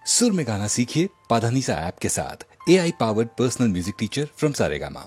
सुर में गाना सीखिए पाधानीसा ऐप के साथ। AI powered personal music teacher from Saregama.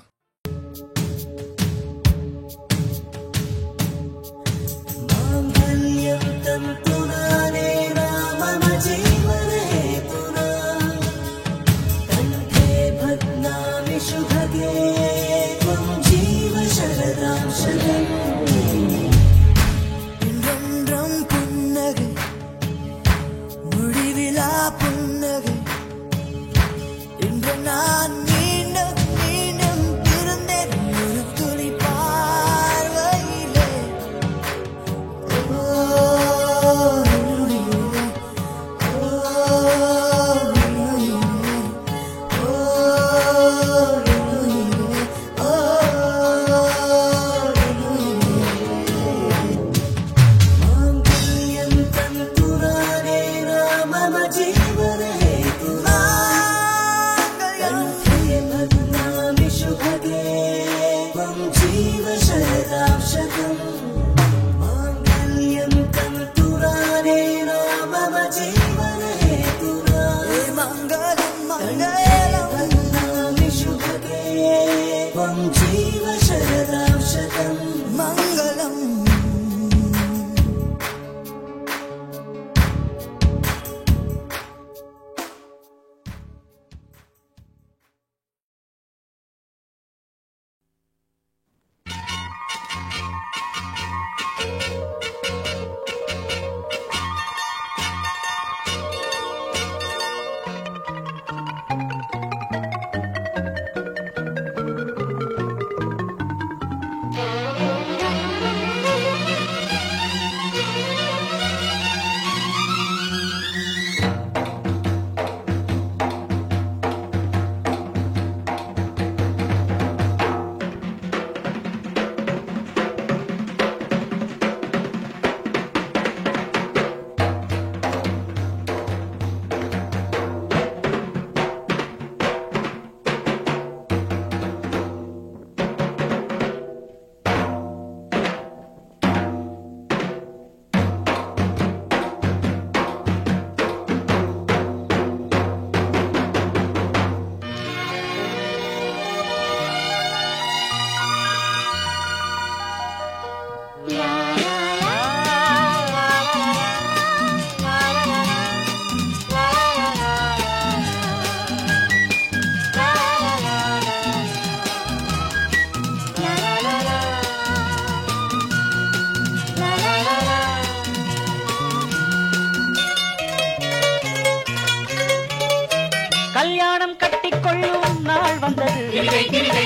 கல்யாணம் கட்டிக்கொள்ளும் நாள் வந்தது,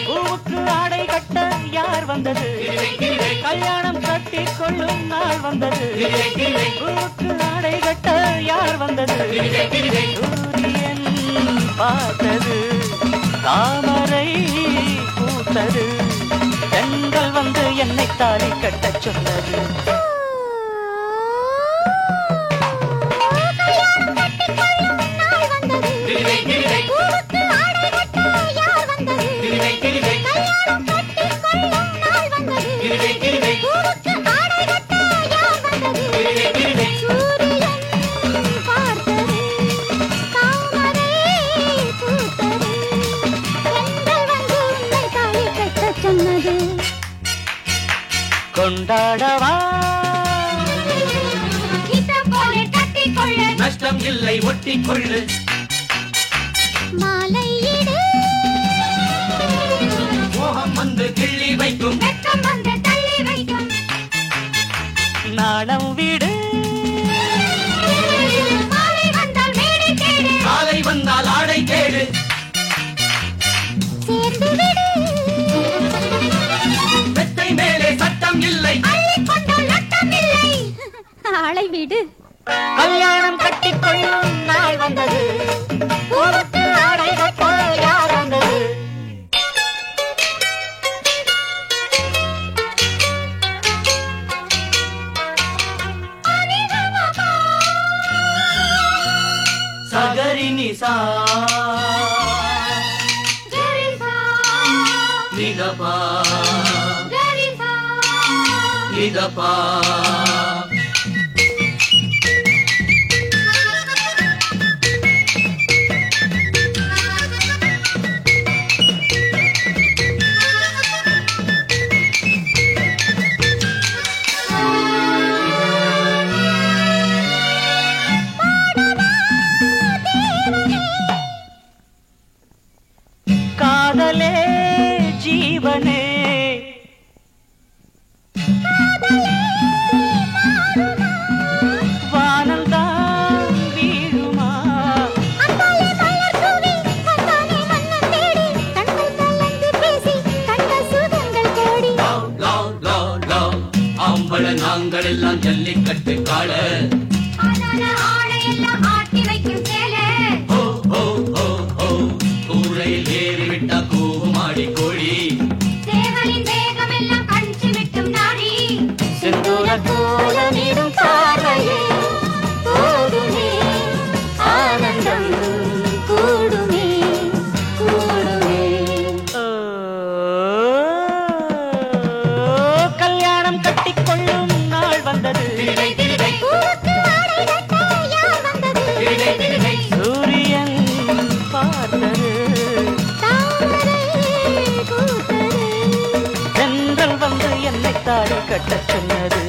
பூவுக்கு ஆடை கட்ட யார் வந்தது? கல்யாணம் கட்டிக்கொள்ளும் நாள் வந்தது, பூவுக்கு ஆடை கட்ட யார் வந்தது? சூரியன் பார்த்தது, தாமரை பூத்தது, பெண்கள் வந்து என்னை தாலி கட்டச் சொன்னது. கொண்டாடவா நஷ்டம் இல்லை ஒட்டிக்கொள்ளு, மாலையிடு மோகம் வந்து கிள்ளி வைக்கும், வெட்கம் வந்து தள்ளி வைக்கும், நாணம் விடு மாலை வந்தால் மேடை தேடு, காலை வந்தால் ஆடை தேடு, சேர்ந்து விடு மெத்தை மேலே சட்டம் இல்லை, அள்ளிக் கொண்டால் நட்டம் இல்லை, ஆளை விடு. கல்யாணம் கட்டிக்கொள்ளும் நாள் வந்தது, பூவுக்கு ஆடை கட்ட யார் வந்தது? சகரி நிசா நிதபா நிதபா சூரியன் பார்த்தது தென்றல் வந்து என்னை தாடி கட்டச் சொன்னது.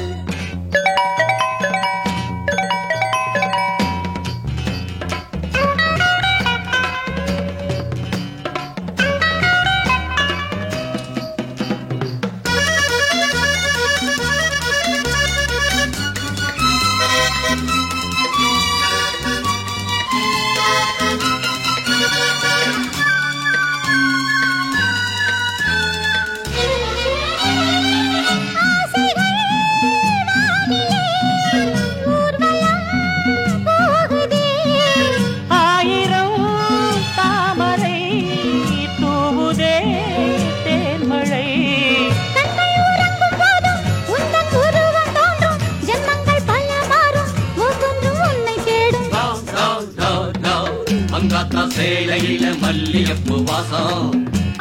சேலையில மல்லியப்பு வாசம்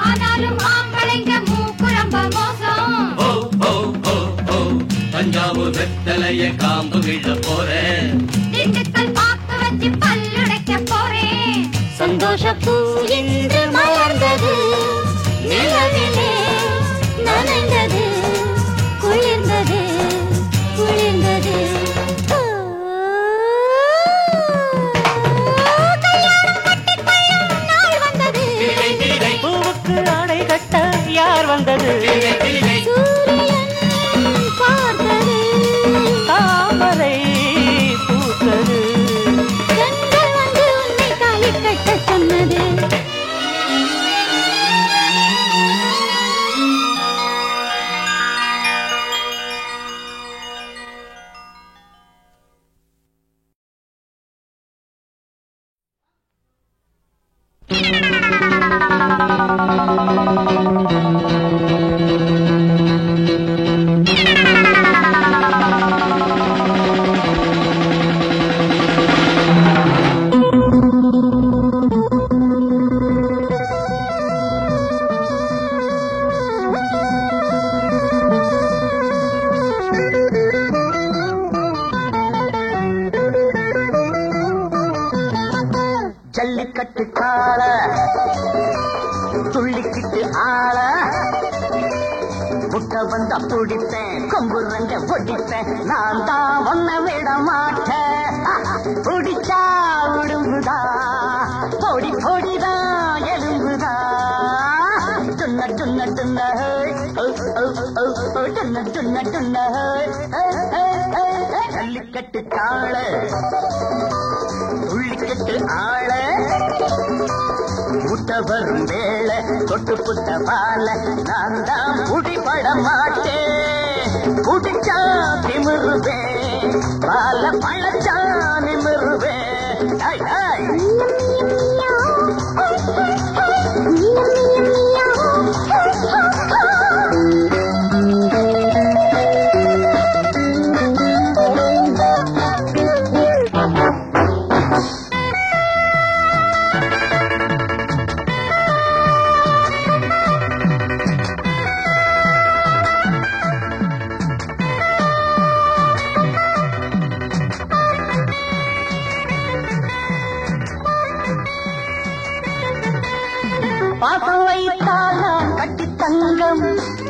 ஆனாலும் ஆம்பளைங்க மூக்குரம்ப மோசம். ஓ ஓ ஓ ஓ தஞ்சாவூர் வெத்தலைய காம்பு விழ போறேன். திண்டுக்கல் பாக்கு வச்சு பல்லுடைக்க போறேன். சந்தோஷப்பூ இன்று மலர்ந்தது நிலவிலே நனைந்தது குளிர்ந்தது குளிர்ந்தது. பூவுக்கு ஆடை கட்ட யார் வந்தது? சூரியன் பார்த்தது தாமரை பூத்தது. கண்கள் வந்து உன்னை தாலி கட்ட சொன்னது. ஜல்லிக்கட்டு கால துள்ளிக்கிட்டு ஆள முட்டை வந்தா பிடிப்பேன், கொம்பு ரெண்ட பொடிப்பேன், நான் தான் ஒன்ன விட மாட்டேன். பிடிச்சா உடும்புதா பொடி பொடிதான் எலும்புதா துண்ண துண்ண துண்ண துண்ண துண்ண துண்ண. ஜல்லிக்கட்டு கால துள்ளிக்கட்டு ஆள முட்டை வரும் வேளை தொட்டு புத்த பால நான் தான் குடிபட மாட்டேன். குடிச்சா திமிருவேன், பால பழச்சா நிமிருவேன். பாசம் வைத்தால் நான் கட்டி தங்கம்,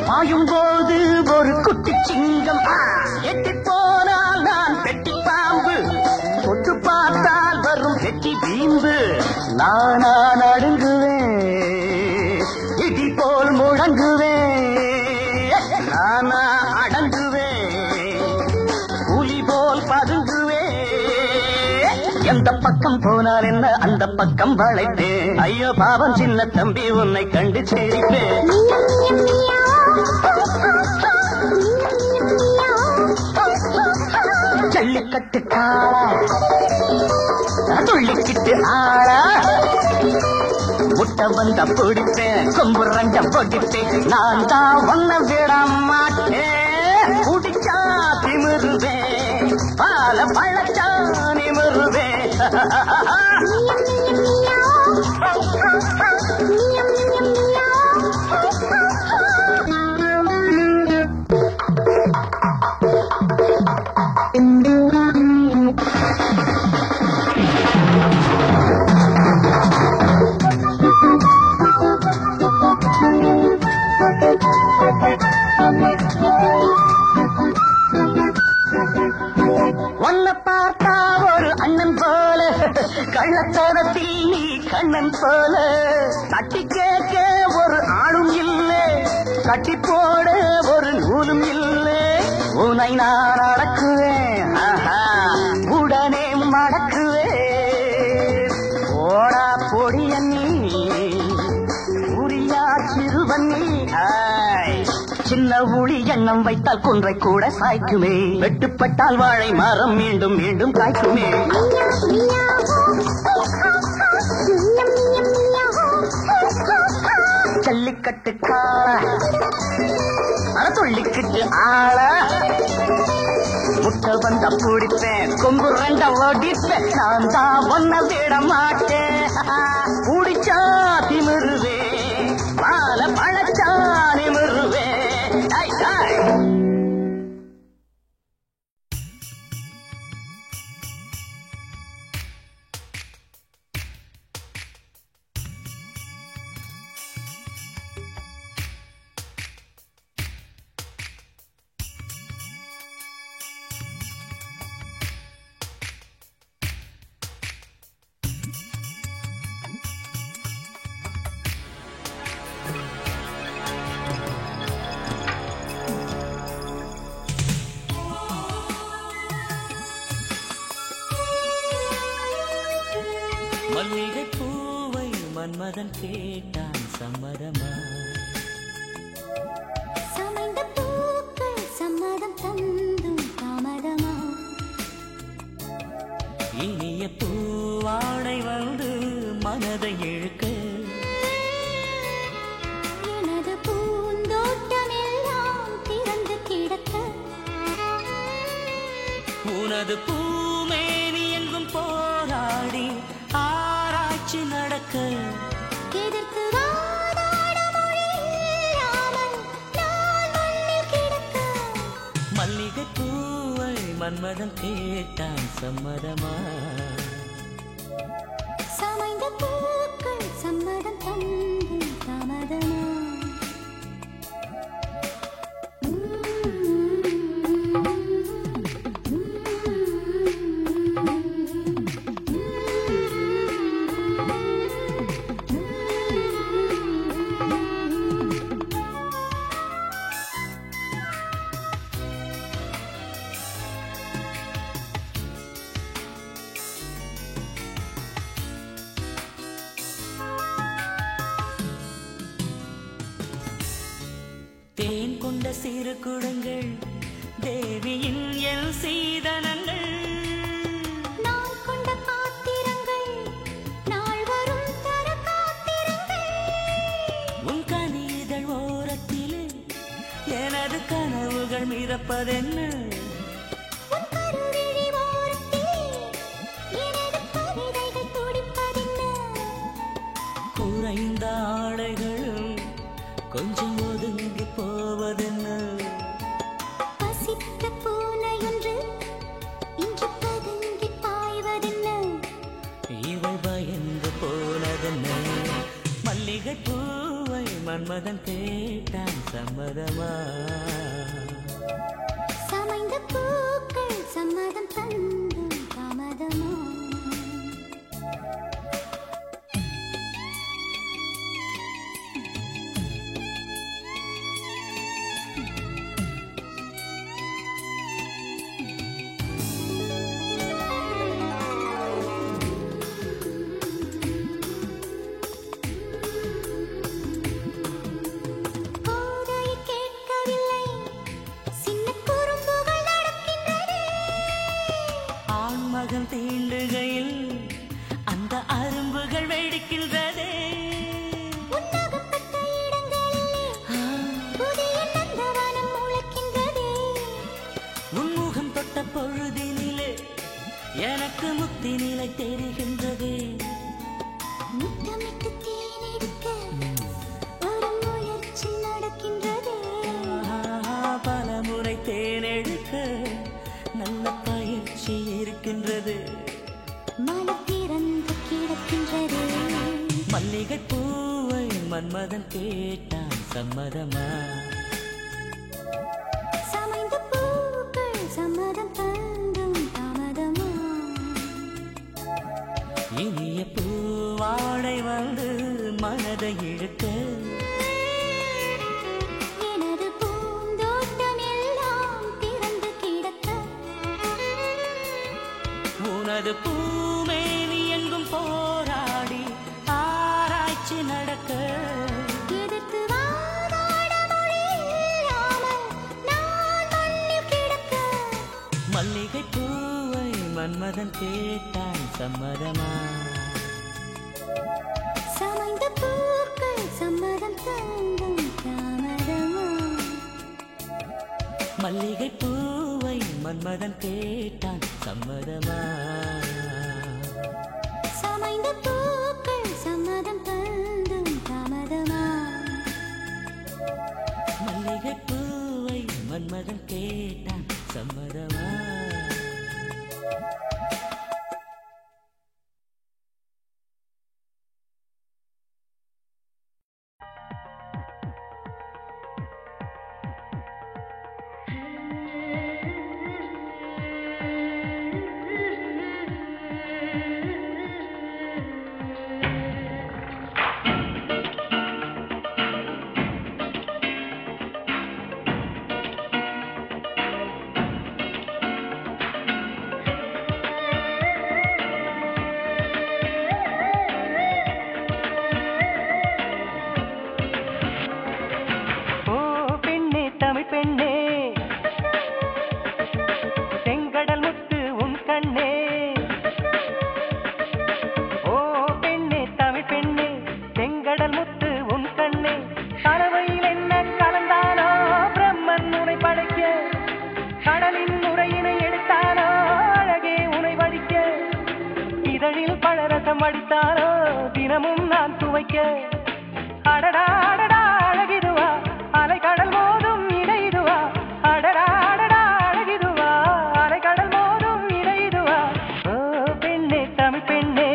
பாயும் போது ஒரு குட்டி சிங்கம். எட்டி போனால் நான் பெட்டி பாம்பு, தொட்டு பார்த்தால் வரும் வெட்டி பீம்பு. நானா நடுங்குவேன், இடி போல் முழங்குவேன். நானா அடங்குவேன், புலி போல் பதுங்குவேன். எந்த பக்கம் போனால் என்ன அந்த பக்கம் வளைப்பேன். ஐயோ பாவம் சின்ன தம்பி உன்னை கண்டு சிரிப்பேன். ஜல்லிக்கட்டு காளா துள்ளிக்கிட்டு ஆளா முட்டை வந்த பிடிப்பேன், கொம்பு ரெண்ட பொடிப்பேன், நான் தான் ஒன்ன விட மாட்டேன். குடிச்சா திமிருவேன், பால பழச்சா நிமிருவேன். கள்ளத்தோரத்தில் நீ கண்ணன் போல தட்டி கேட்க ஒரு ஆளும் இல்லை, கட்டி போட ஒரு நூலும் இல்லை. உன்னை நான் அடக்குவேன், உடனே மடக்குவேன். ஓடா பொடிய நீ உரியா சிறுவன் நீ. சின்ன ஊழி எண்ணம் வைத்தால் குன்றை கூட சாய்க்குமே, வெட்டுப்பட்டால் வாழை மரம் மீண்டும் மீண்டும் காய்க்குமே. ஜல்லிக்கட்டு காள அறத்துள்ளிக்கிட்டு ஆள முட்டை வந்த பிடிப்பேன், கொம்பு ரெண்ட ஓடிப்பேன். நான் தான் ஒன்ன விட மாட்டேன். பிடிச்சா திமிருவேன், பால பழச்சா நிமிருவேன். மல்லிகை பூவை மன்மதன் கேட்டான் சம்மதமா, சமைந்த பூக்கள் சம்மதம் தந்தும் தாமதமா, இனிய பூவாடை வந்து மனதை இழுக்க, எனது பூந்தோட்டம் எல்லாம் திறந்து கிடக்க, உனது பூமேனி எங்கும் போராடி ஆராய்ச்சி நடக்க, எதற்கு வாதாட மொழியாமல் நான் மண்ணில் கிடக்க. மல்லிகை பூவை மன்மதன் கேட்டான் சம்மதமா, சமைந்த பூக்கள் சம்மதம் தந்தும் தாமதமா. தேன் கொண்ட சிறு குடங்கள் தேவியின் என் சீதனங்கள், நான் கொண்ட பாத்திரங்கள் நாள் வரும் தர காத்திரங்கள், உன் கனிதழ் ஓரத்திலே எனது கனவுகள் மிதப்பதென்ன, உன் கருவிழி ஓரத்திலே எனது கவிதைகள் துடிப்பதென்ன. குறைந்த ஆடைகளும் கொஞ்சம் ஒதுங்கி போவதென்ன, பசித்த பூனையொன்று இன்று பதுங்கி பாய்வதென்ன. இவள் பயந்து போனதென்ன. மல்லிகை பூவை மன்மதன் கேட்டான் சம்மதமா, சமைந்த பூக்கள் சம்மதம் தந்தும் தாமதமா. மகன் தீண்டுகையில் அந்த அரும்புகள் வெடிக்கின்றதே, உன்னகப்பட்ட இடங்களிலே புதிய நந்தவனம் முளைக்கின்றதே. உன்முகம் தொட்ட பொழுதினிலே எனக்கு முக்தி நிலை தெரிகின்றதே. முத்தமிட்டு தேனெடுக்க ஒரு முயற்சி நடக்கின்றதே. பல முறை தேனெடுக்க நல்ல பயிற்சி இருக்கின்றது. மனம் திறந்து கிடக்கின்றதே. மல்லிகை பூவை மன்மதன் கேட்டான் சம்மதமா, சமைந்த பூக்கள் சம்மதம் தந்தும் தாமதமா. இனிய பூவாடை வந்து மனதை இழுக்க எனது பூந்தோட்டம் எல்லாம் திறந்து கிடக்க உனது பூமேனி எங்கும் போராடி ஆராய்ச்சி நடக்க எதிர்த்து வாதாட மொழியில்லாமல் நான் மண்ணில் கிடக்க மல்லிகை பூவை மன்மதன் கேட்டான் சம்மதமா சமைந்த பூக்கள் சம்மதம் தங்கும் தாமதமா மல்லிகை பூவை மன்மதன் கேட்டான் சம்மதமா சமைந்த பூக்கள் சம்மதம் தங்கும் தாமதமா மல்லிகை பூவை மன்மதன் கேட்டான் சம்மதமா மடித்தாரோ தினமும் நான் துவைக்க அடடா அடடா அழகிதுவா அலைக்கடல் மோதும் இடைதுவா அடடா அடடா அழகிதுவா அலைக்கடல் மோதும் இடைதுவா ஓ பெண்ணே தமிழ் பெண்ணே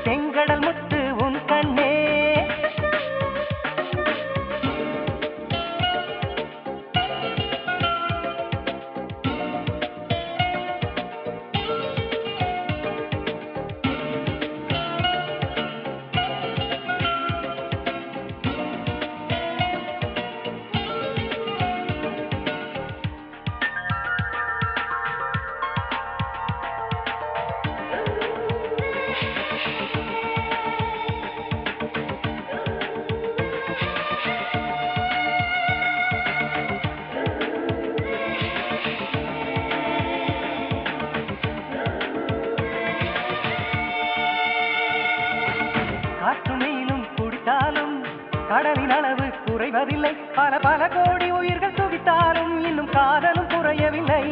செங்கடல் முத்து உன் கண்ணே கடலின் அளவு குறைவதில்லை பல பல கோடி உயிர்கள் துடித்தாலும் இன்னும் காதலும் குறையவில்லை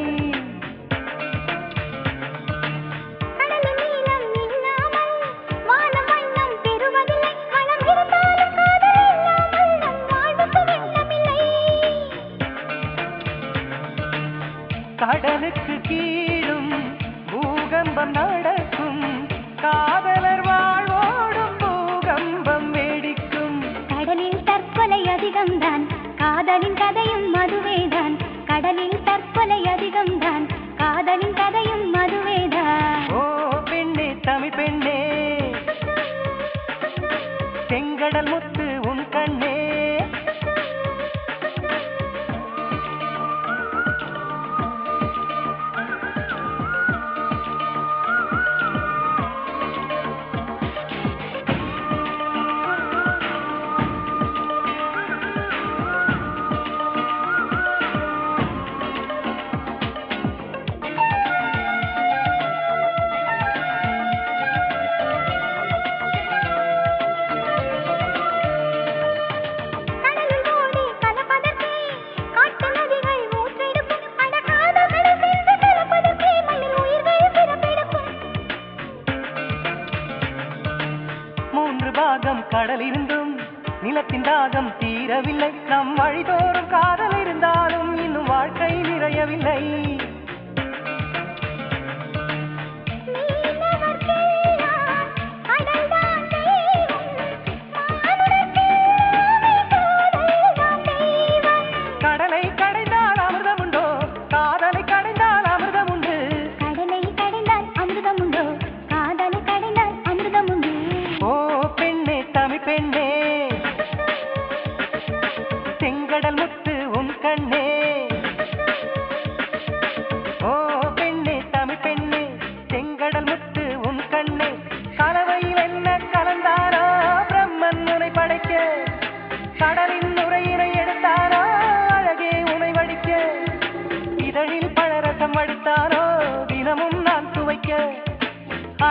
கடலுக்கு கீழும் பூகம்பம் நடக்கும் காதலர் வாழ்வோடும் பூகம்பம் வேடிக்கும் கடலில் தற்கொலை அதிகம்தான் காதலின் கதையும் மதுவேதான் கடலில் தற்கொலை அதிகம்தான் காதலின் கதையும் மதுவேதான் ஓ பெண்ணே தமிழ் பெண்ணே செங்கடல் முத்து உன் கண்ணே கடலிருந்தும் நிலத்தின் தாகம் தீரவில்லை நம் வழிதோறும் காதல் இருந்தாலும் இன்னும் வாழ்க்கை நிறையவில்லை கடலை கடைந்தால் அமிர்தம் உண்டோ காதலை கடைந்தால் அமிர்தம் உண்டு கடலை கடைந்தால் அமிர்தம்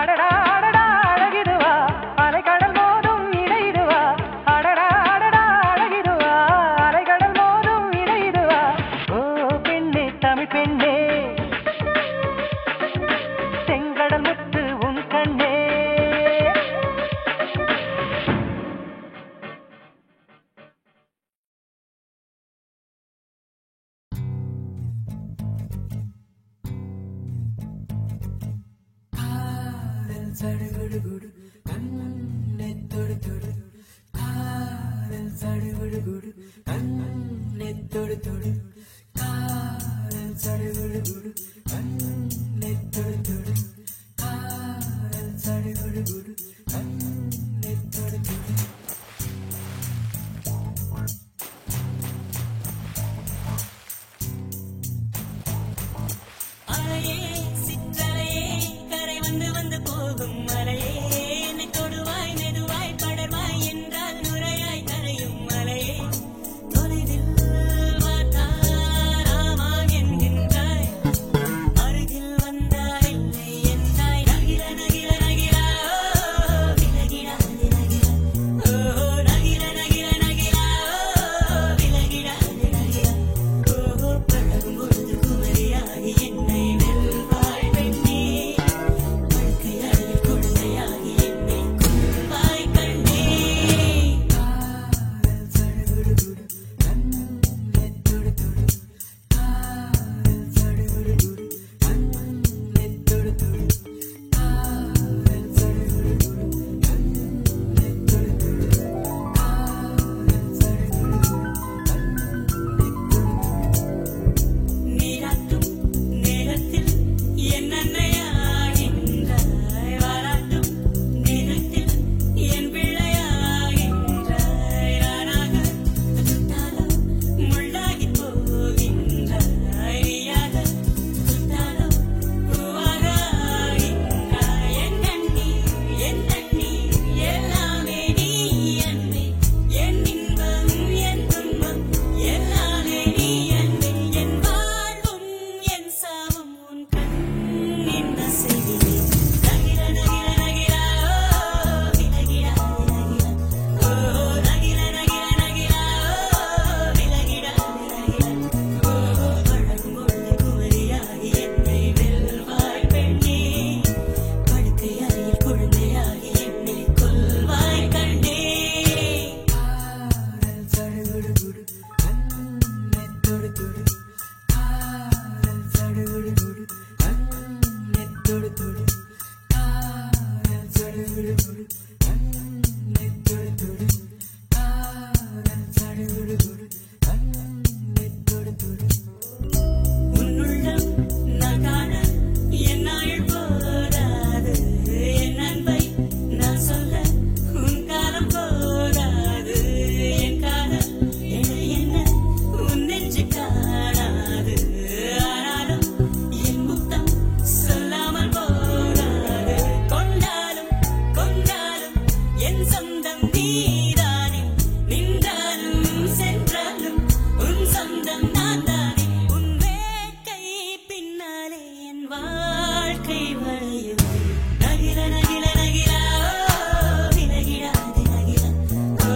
அடடா அடடா அழகிதுவா அலைக்கடல் மோதும் இடையிடுவா அடடா அடடா அழகிதுவா அலைக்கடல் மோதும் இடையிடுவா ஓ பெண்ணே தமிழ் பெண்ணே செங்கடல் முத்து உன் கண்ணே சடுகுடுகுடு கண்ணே தொடு தொடு காதல் சடுகுடுகுடு கண்ணே தொடு தொடு காதல் சடுகுடுகுடு கண்ணே தொடு தொடு காதல் சடுகுடுகுடு கண்ணே தொடு தொடு அலையே சிற்றலையே கரை வந்து வந்து போகும் மலையே என்னை தொடுவாய் மெதுவாய் படர்வாய் என்றால் நுரையாய் கரையும் மலையே தொலைவில் பார்த்தாராமாம் என்கின்றாய் அருகில் வந்தால் இல்லை என்றாய் நகிர நகிர நகிரா விலகிடாது நகிரா ஓ நகிர நகிர நகிரா விலகிடாது நகிரா ஓ பழகும் பொழுது குமரியாகி என்னை வெல்வாய் பெண்ணே படுக்கையறையில் குழந்தையாகி என்னை கொள்வாய் கண்ணே காதல் சடுகுடுகுடு கண்ணே தொடு தொடு காதல் சடுகுடுகுடு கண்ணே தொடு தொடு காதல் சடுகுடுகுடு கண்ணே தொடு தொடு காதல் சடுகுடுகுடு நீராட்டும் நேரத்தில் என் அன்னையாகின்றாய் வாராட்டும் நேரத்தில் என் பிள்ளையாகின்றாய் நானாக சுட்டாலும் முள்ளாகி போகின்றாய் நீயாக சுட்டாலும் பூவாக ஆகின்றாய் என் தண்ணீர் எல்லாமே நீ அன்பே என் இன்பம் என் துன்பம் எல்லாமே நீ அன்பே என் வாழ்வும் என் சாவும் உன் கண்ணின் அசைவிலே நகிர நகிர நகிரா விலகிடாது நகிரா ஓ நகிர நகிர நகிரா விலகிடாது நகிரா ஓ பழகும் பொழுது குமரியாகி என்னை வெல்வாய் பெண்ணே படுக்கை அறையில் குழந்தையாகி என்னை கொல்வாய் கண்ணே காதல் சடுகுடுகுடு கண்ணே தொடு தொடு காதல் சடுகுடுகுடு கண்ணே தொடு தொடு காதல் சடுகுடுகுடு கண்ணே தொடு தொடு காதல் சடுகுடுகுடு கண்ணே தொடு தொடு உன்னுள்ளம் நான் காண என் நாள் போதாது என் அன்பை நான் சொல்ல உன் காலம் போதாது என் காதல் என்ன உன் நெஞ்சு காணாது ஆனாலும் என் முத்தம் சொல்லாமல் போகாது கொண்டாலும் கொண்டாலும் என் சொந்தம் நீதானே நின்றாலும் சென்றாலும் உன் சொந்தம் நான் தானே உன் வேட்கை பின்னாலே என் வாழ்க்கை வளையும் நகிர நகிர நகிரா விலகிடாது நகிரா ஓ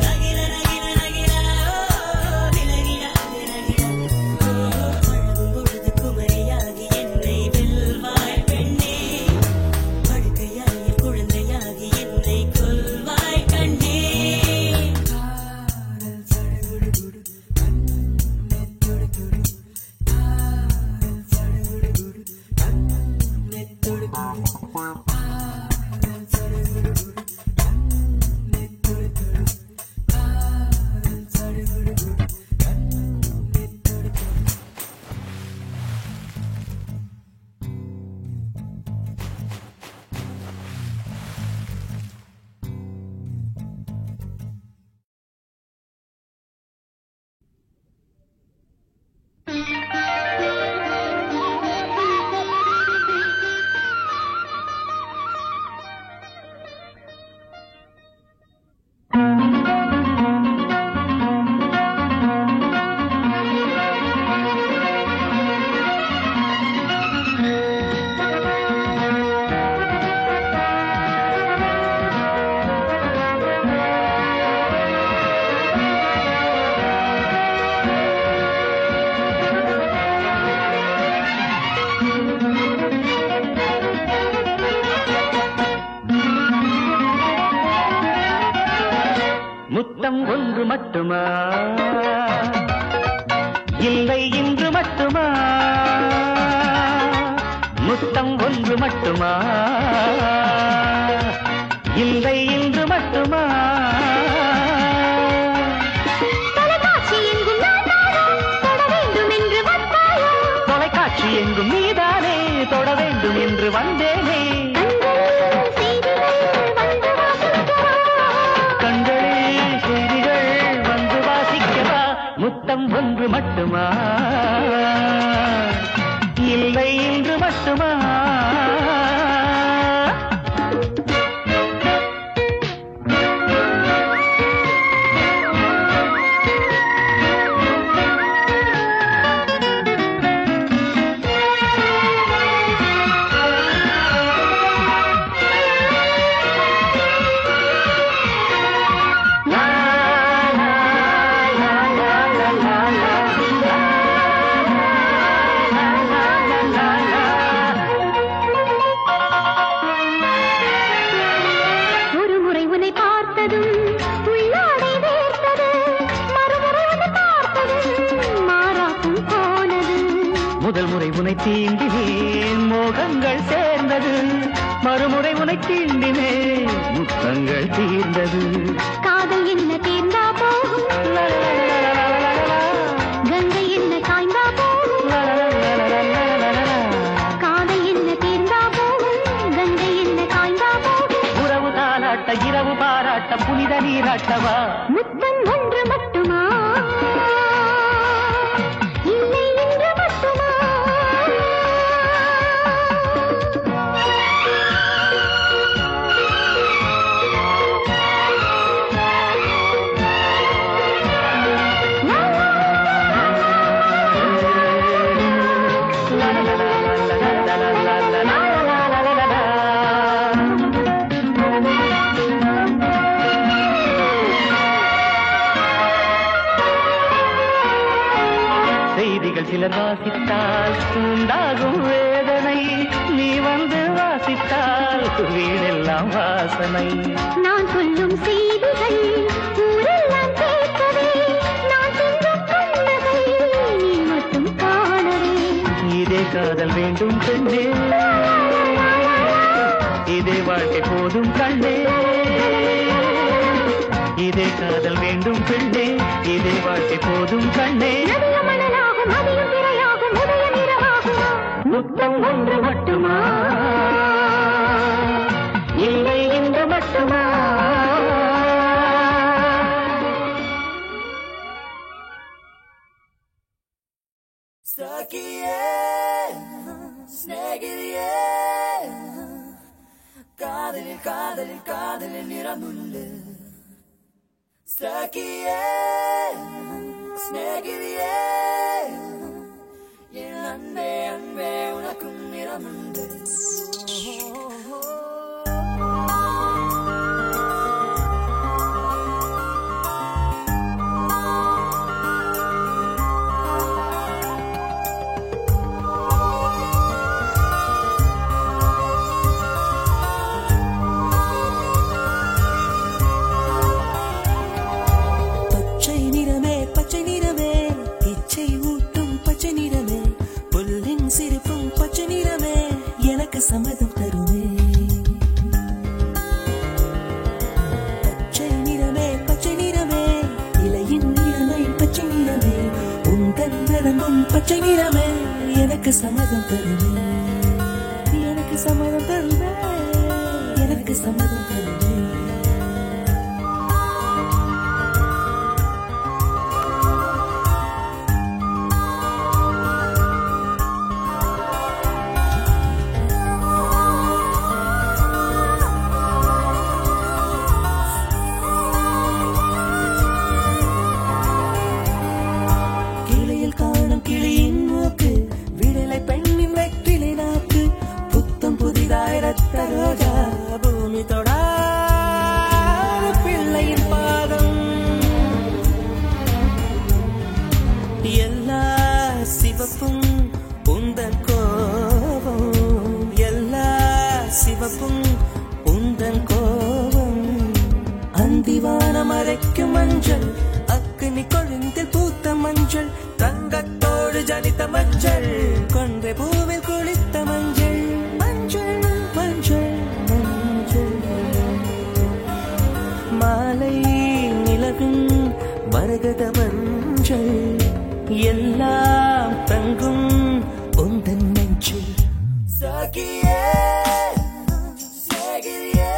நகிர நகிர நகிரா விலகிடாது நகிரா ஓ பழகும் பொழுது குமரியாகி என்னை வெல்வாய் பெண்ணே படுக்கை அறையில் குழந்தையாகி என்னை கொல்வாய் கண்ணே காதல் சடுகுடுகுடு கண்ணே தொடு தொடு காதல் சடுகுடுகுடு கண்ணே தொடு தொடு காதல் சடுகுடுகுடு கண்ணே தொடு தொடு காதல் சடுகுடுகுடு கண்ணே தொடு தொடு முத்தம் ஒன்று மட்டுமா இல்லை இன்று மட்டுமா முத்தம் ஒன்று மட்டுமா இல்லை இன்று மட்டுமா தொலைக்காட்சி எங்கும் நீதானே தொட வேண்டும் என்று வந்தேனே கண்களில் செய்திகள் வந்து வாசிக்கவா முத்தம் ஒன்று மட்டுமா இல்லை இன்று மட்டுமா முதல் முறை உனை தீண்டினேன் மோகங்கள் சேர்ந்தது மறுமுறை உனை தீண்டினேன் முத்தங்கள் தீர்ந்தது காதல் என்ன தீர்ந்தா போகும் கங்கை என்ன காய்ந்தா போகும் காதல் என்ன தீர்ந்தா போகும் கங்கை என்ன காய்ந்தா போகும் உறவு தாலாட்ட இரவு பாராட்ட புனித நீராட்டவா முத்தம் ஒன்று மட்டுமா இல்லை இன்று மட்டுமா செய்திகள் சிலர் வாசித்தால் உண்டாகும் வேதனை நீ வந்து வாசித்தால் வீடெல்லாம் வாசனை நான் சொல்லும் செய்திகள் ஊரெல்லாம் கேட்கவே நான் சென்றும் கண்டதை நீ மட்டும் காணவே இதே காதல் வேண்டும் பெண்ணே இதே வாழ்க்கை போதும் கண்ணே இதே காதல் வேண்டும் பெண்ணே இதே வாழ்க்கை போதும் கண்ணே முத்தம் ஒன்று மட்டுமா இல்லை இன்று மட்டுமா காதலில் காதலில் காதலில் நிறமுள்ளு சகியே ஸ்நேகிதியே என் அன்பே அன்பே உனக்கும் நிறமுண்டு சம்மதம் தருமே பச்சை நிறமே பச்சை நிறமே இலையின் நிறமை பச்சை நிறமே உங்கள் நரம்பும் பச்சை நிறமே எனக்கு சம்மதம் தருமே எனக்கு சம்மதம் தருமே எனக்கு சம்மதம் தருமே சிவப்பும் உந்தன் கோபம் அந்திவான மறைக்கும் மஞ்சள் அக்னி கொழுந்தில் பூத்த மஞ்சள் தங்கத்தோடு ஜனித்த மஞ்சள் கொன்றை பூவில் குளித்த மஞ்சள் மஞ்சள் மஞ்சள் மஞ்சள் மாலை நிலவின் மரகத மஞ்சள் எல்லாம் தங்கும் உந்தன் நெஞ்சில் சகியே சகியே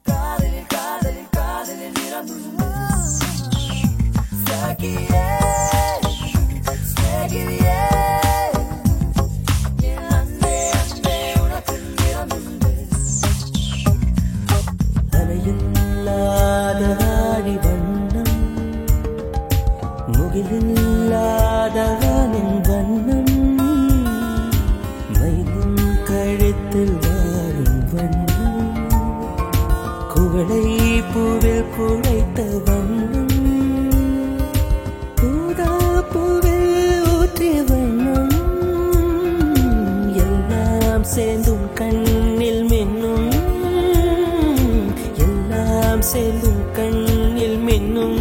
காதலில் காதலில் காதலில் நிறம் சகியே சகியே அன்பே அன்பே உனக்கு நிறம் தலையில்லாத ஆடி வண்ணம் முகிலில்லாத வானின் வண்ணம் மயிலும் கழுத்தில் வாழும் வண்ணம் குவளை பூவில் குழைத்த வண்ணம் பூதா பூவில் ஊற்றிய வண்ணம் எல்லாம் சேர்ந்தும் கண்ணில் மின்னும் எல்லாம் சேர்ந்தும் கண்ணில் மின்னும்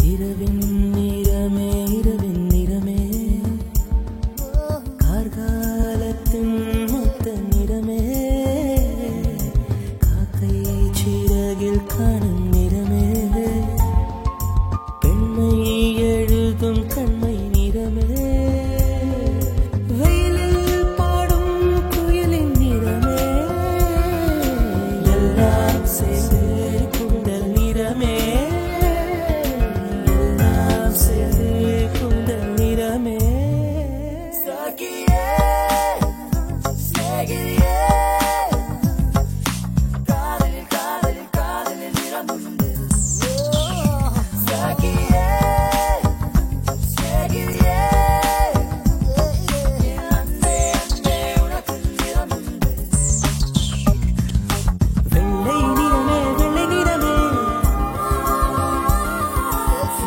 இரவின் நிறமே கார்காலத்தின் மொத்த நிறமே காக்கை சிறகில் காணும் நிறமே பெண்மை எழுதும் கண்மை நிறமே வெயிலில் பாடும் குயிலின் நிறமே எல்லாம் சேர்ந்து குண்டல் நிறமே சகியே சகியே காதலில் காதலில் காதலில் நிறமுண்டு சகியே சகியே அன்பே அன்பே உனக்கு நிறமுண்டு வெள்ளை நிறமே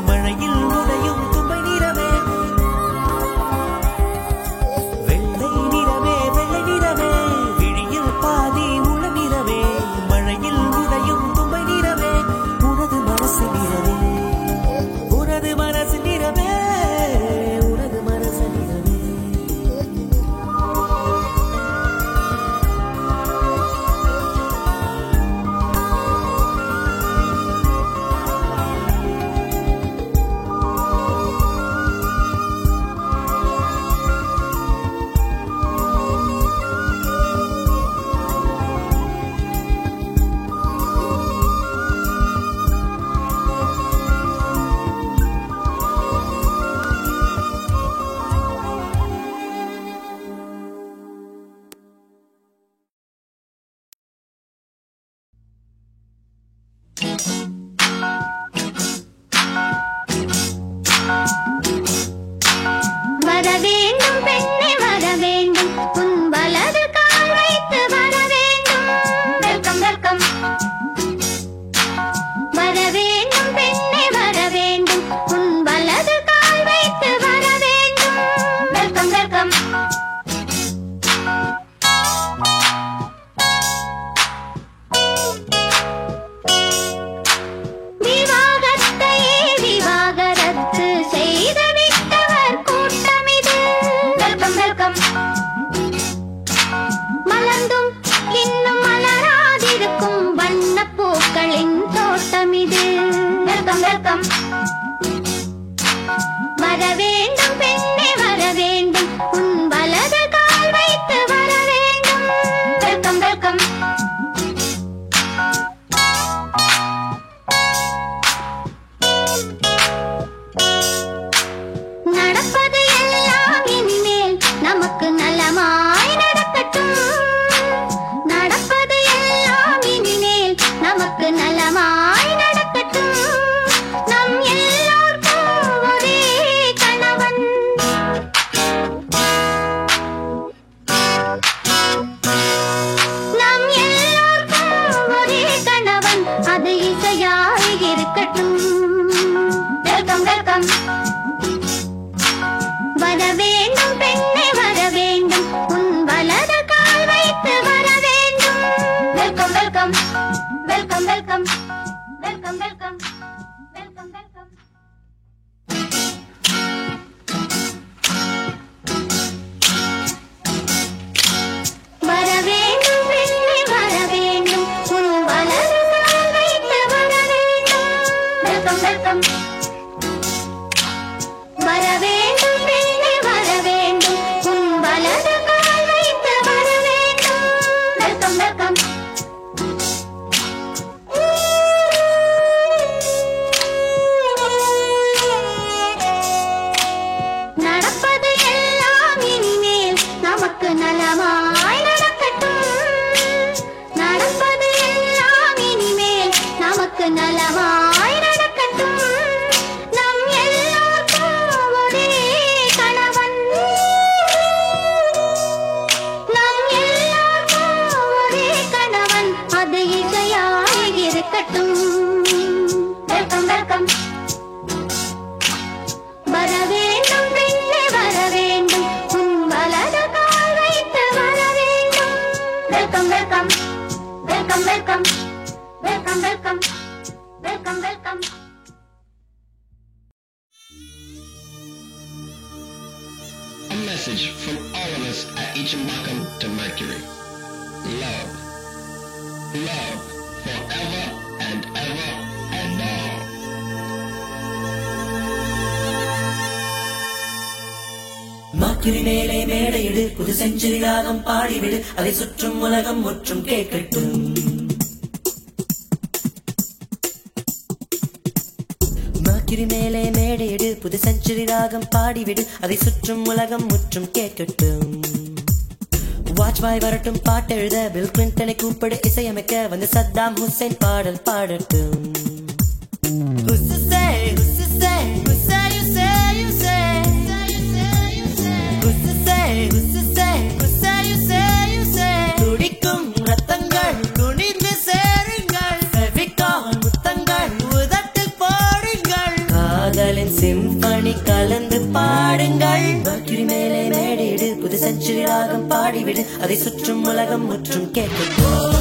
மழையில் உடையும் தும்பை நிறமே வெள்ளை நிறமே விழியில் பாதி உள்ள நிறமே மழையில் உடையும் தும்பை நிறமே உனது மனசு நிறமே உனது மனசு நிறமே உனது மனசு நிறமே வர வேண்டும் பெண்ணே வர வேண்டும் உன் வலது கால் வைத்து வர வேண்டும் வெல்கம் வெல்கம் வர வேண்டும் பெண்ணே வர வேண்டும் உன் வலது கால் வைத்து வர வேண்டும் வெல்கம் வெல்கம் விவாகத்தையே விவாகரத்து செய்து விட்டவர் கூட்டமிது வெல்கம் வெல்கம் மலர்ந்தும் இன்னும் மலராதிருக்கும் வண்ணப் பூக்களின் தோட்டமிது வெல்கம் வெல்கம் வர வேண்டும் பெண்ணே வர வேண்டும் உன் வலது கால் வைத்து வர வேண்டும் வெல்கம் வெல்கம் நடப்பது எல்லாம் இனிமேல் நமக்கு நலமாய் நடக்கட்டும் நடப்பது எல்லாம் இனிமேல் நமக்கு நலமாய் நடக்கட்டும் நம் எல்லோருக்கும் ஒரே கணவன் நலமாய் நடக்கட்டும். நடப்பது எல்லாம் இனிமேல் நமக்கு நலமாய் நடக்கட்டும். நம் எல்லோருக்கும் ஒரே கணவன், நம் எல்லோருக்கும் ஒரே கணவன், அது இசையாய் இருக்கட்டும். வெல்கம் வெல்கம் வர வேண்டும் பெண்ணே வர வேண்டும், உன் வலது கால் வைத்து வர வேண்டும். Welcome welcome welcome welcome welcome welcome welcome welcome. A message from all of us at Ichimbakan to Mercury. Love. Love forever and ever and all. மக்கிரி மேலே மேடையிடு, புது செஞ்சுரி ராகம் பாடிவிடு, அதை சுற்றும் உலகம் முற்றும் கேட்கட்டும். மக்கிரி மேலே மேடையிடு, புது செஞ்சுரி ராகம் பாடிவிடு, அதை சுற்றும் உலகம் முற்றும் கேட்கட்டும். வாஜ்பாய் வரட்டும் பாட்டெழுத, பில் கிளின்டனை கூப்பிடு இசையமைக்க, வந்து சத்தாம் ஹுசைன் பாடல் பாடட்டும். துடிக்கும் ரத்தங்கள் துணிந்து சேருங்கள், செவிக்கால் முத்தங்கள் உதட்டில் போடுங்கள், காதலின் சிம்பனி கலந்து பாடுங்கள். மக்கிரி மேலே மேடையிடு, புது செஞ்சுரி ராகம் பாடிவிடு, அதை சுற்றும் உலகம் முற்றும் கேட்கட்டும்.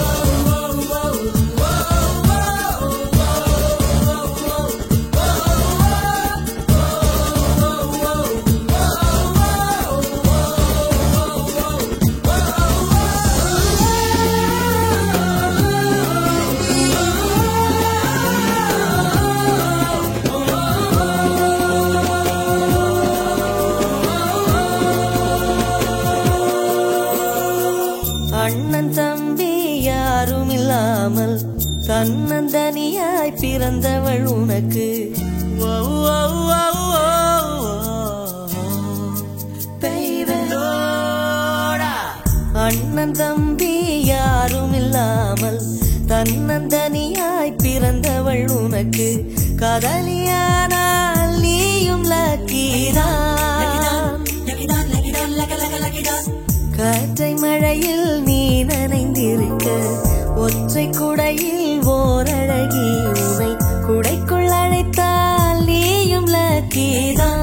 அண்ணன் தம்பி யாரும் இல்லாமல் தன்னந்தனியாய் பிறந்தவள் உனக்கு. அண்ணன் தம்பி யாரும் இல்லாமல் தன்னந்தனியாய் பிறந்தவள் உனக்கு. காதலியானால் நீயும் லக்கிதான். காற்றை மழையில் நீ நனைந்திருக்க, ஒற்றை குடையில் ஓரழகி உனை குடைக்குள் அழைத்தால் நீயும் லக்கிதான்.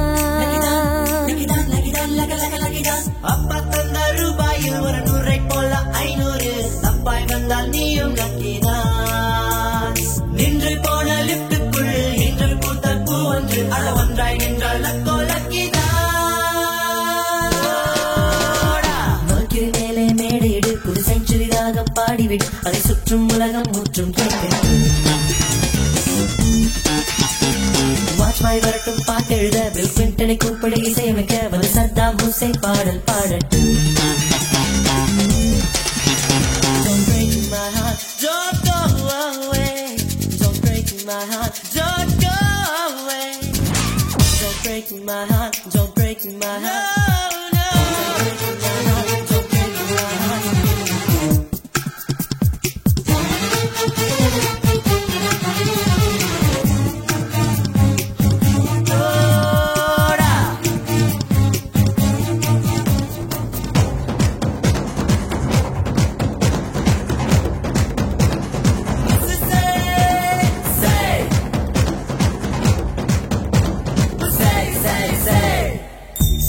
அப்பா தந்த ரூபாயில் ஒரு 100 போல 500 தப்பாய் வந்தால் நீயும் லக்கிதான். நின்று போன லிப்டுக்குள் இன்று பூத்த பூ ஒன்று அளவொன்றாய் நின்றால் லக்கோ லக்கிதான். மேடையிடு, புது செஞ்சுரி ராகம் பாடிவிடு, அதை சுற்றும் உலகம் முற்றும் கேட்கட்டும். வாஜ்பாய் வரட்டும் பாட்டெழுத, பில் கிளின்டனை கூப்பிடு இசையமைக்க, வந்து சத்தாம் ஹுசைன் பாடல் பாடட்டும். Don't break my heart, don't go away. Don't break my heart, don't go away. Don't break my heart, don't break my heart. No, no. Don't break my heart, don't break my heart.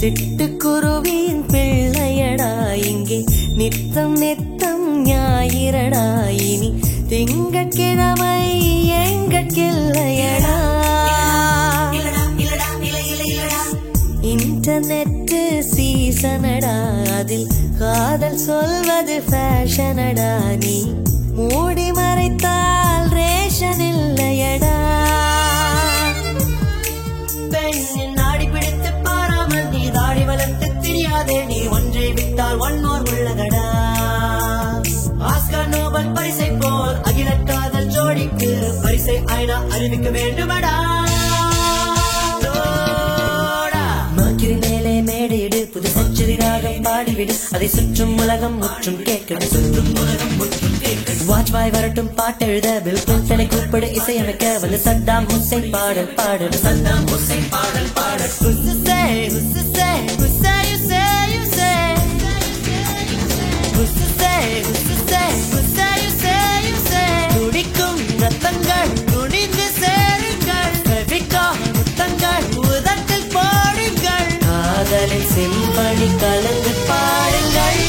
சிட்டுக்குருவியின் பிள்ளையடா இங்கே நித்தம் நித்தம் ஞாயிறடா, இனி திங்கட்கிழமை எங்கட்கில்லையடா. Internet சீசனடா, அதில் காதல் சொல்வது ஃபேஷனடா, நீ மூடி மறைத்தால் ரேஷன் இல்லையடா. பெண்ணின் நாடி பிடித்து பாராமல் நீ தாடி வளர்த்து தெரியாதே, நீ ஒன்றை விட்டால் ஒன்னோர் உள்ளதடா. ஆஸ்கர் நோபல் பரிசை போல் அகில காதல் ஜோடிக்கு பரிசை ஐநா அறிவிக்க வேண்டுமடா. மக்கிரி மேலே மேடையிடு, புது செஞ்சுரி ராகம் பாடிவிடு, பாடிவிடு அதை சுற்றும் உலகம் முற்றும் கேட்கட்டும். வாஜ்பாய் வரட்டும் பாட்டெழுத பில் கிளின்டனை கூப்பிடு இசையமைக்க வந்து சத்தாம் ஹுசைன் பாடல் பாடு. சத்தாம் ஹுசைன் பாடல் பாடு. துடிக்கும் ரத்தங்கள் துணிந்து சேருங்கள். முத்தங்கள் உதட்டில் போடுங்கள். காதலின் செம்பணி கலந்து பாடுங்கள்.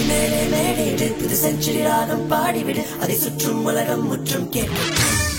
மேலே மேலே புது செஞ்சுரி ராகம் பாடிவிடு அதை சுற்றும் உலகம் முற்றும் கேட்கும்.